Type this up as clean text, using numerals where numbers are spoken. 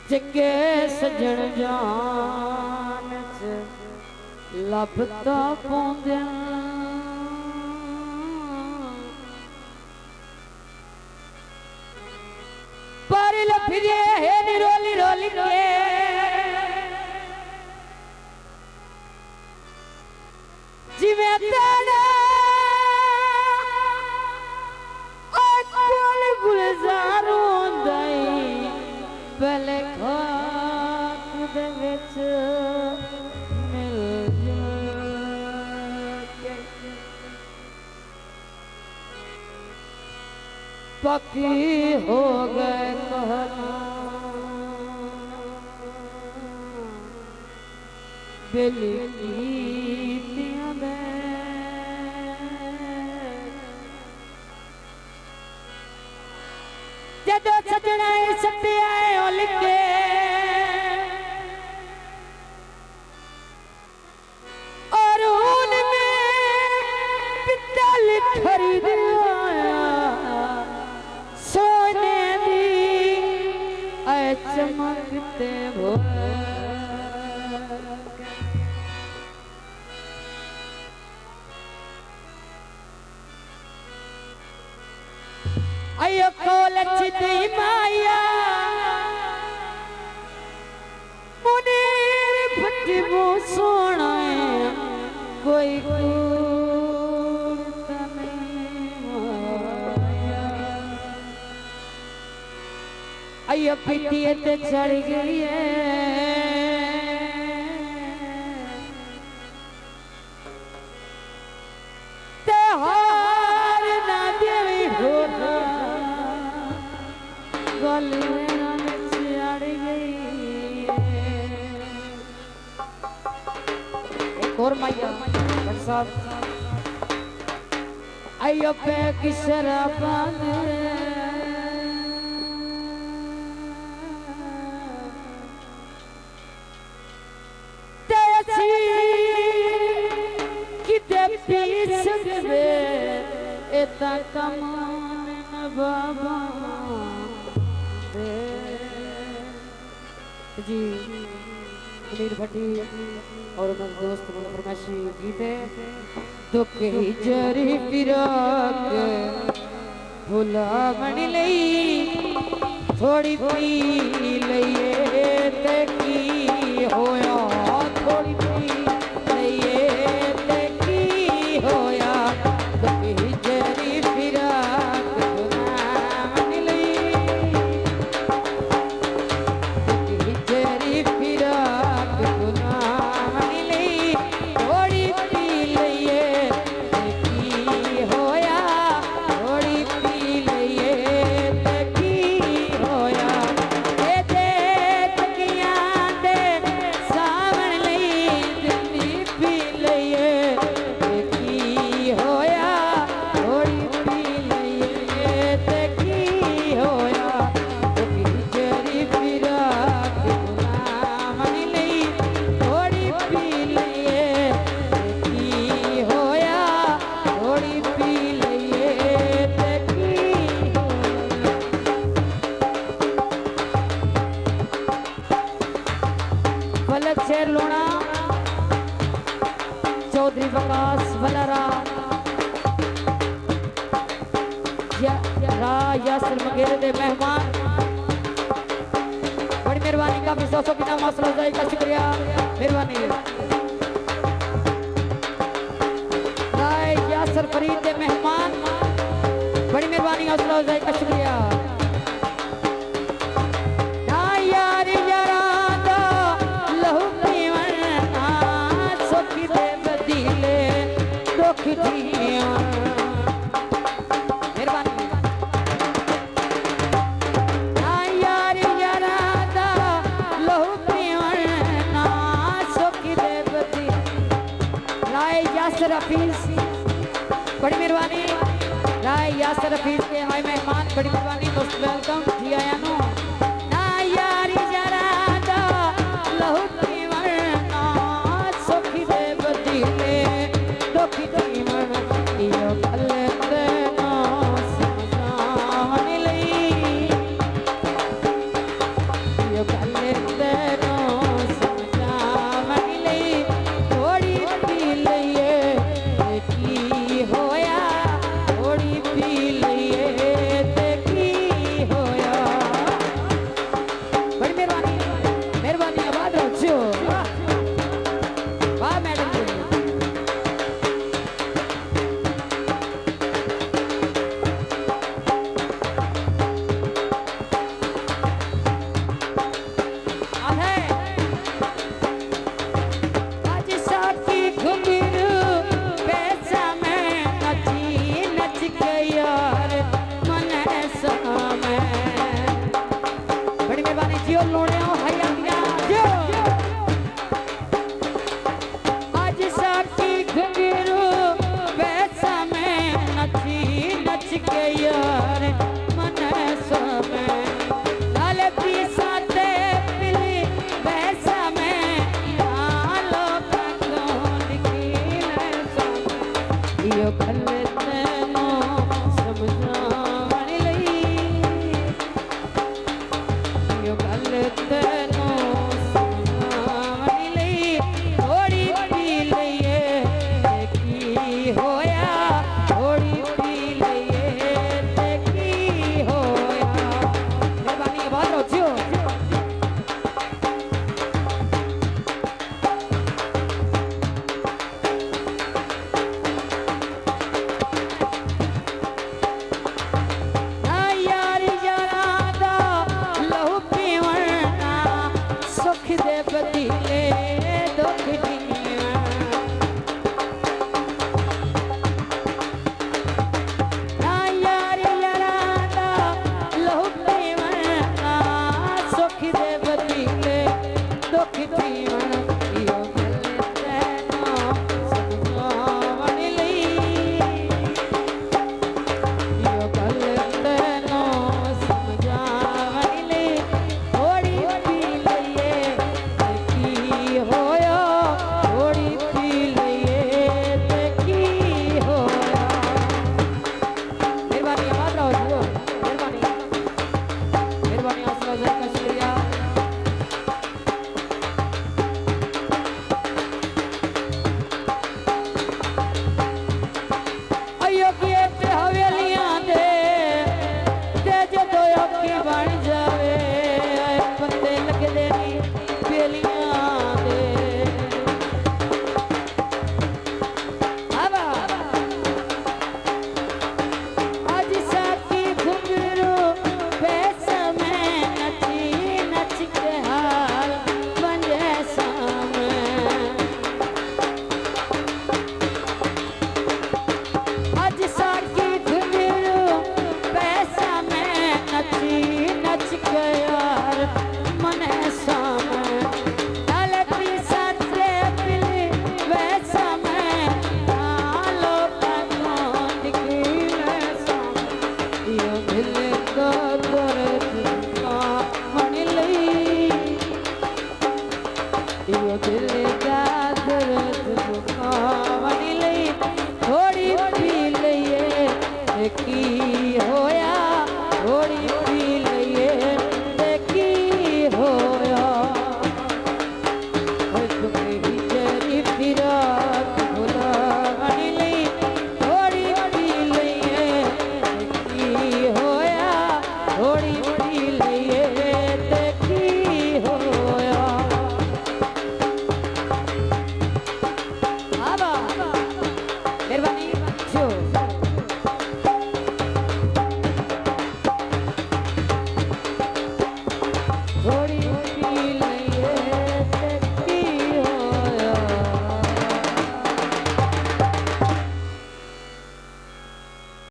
चंगे सजण जान च लभता पौंदे पर लफिरे है निरोली रोली के जिवे तेरा अकुल गुलजारो दई पहले खाक दे विच मिल जाके पक्की हो गए कहना बेली नीतियां में जदो सजना सत्य आए ओ लिखे और उनमें पित्तल खरीद सोने दी चमकते भो अयो कोलच दी माया मुनीर फटी वो सोना कोई कूड़ता नहीं माया अयो पिटिए ते चढ़ गई है और मैया साहब आयो पे की शराबान तेसी किते पी सकवे एता कमान न बाबा जी मीर भट्टी और उनके दोस्त फरमाइशी गीत है दुख ही जरी फिराक भुला बन लई थोड़ी पी लइए ते की होया थोड़ी पी लइए ते की होया दुख ही जरी फिराक भुला बन लई दुख ही जरी फिराक भुला बन लई थोड़ी पी लइए ते की होया थोड़ी पी लइए ते की होया ए दे तकियां दे सावन लई दिल्ली पी लइए ते की होया थोड़ी पी लइए ते की होया दुख जरी फिराक गुलाम लई थोड़ी पी लइए ते की होया थोड़ी पी लइए ते की फलक शेर लोना चौधरी विकास वलारा यासर वगैरह दे मेहमान बड़ी मेहरबानी का विश्वासों की नाम हौसला अफजाई का शुक्रिया मेहरबानी राय यासर फरीद दे मेहमान बड़ी मेहरबानी हौसला अफजाई का शुक्रिया ना यार यारा दा लहू पीवना सुख दे बदले दुख दिया मेहरबानी ना यार यारा दा लहू पीवना सुख दे बदले राय यासर हफीज बड़ी मेहरबानी राय यासर हफीज के हाय मेहमान बड़ी मेहरबानी मोस्ट वेलकम जी आया नो ना यारी जरा दा लहू पीवना सुख दे बदले दुख दीवन यो कले तेना समझावन लई यो कले यार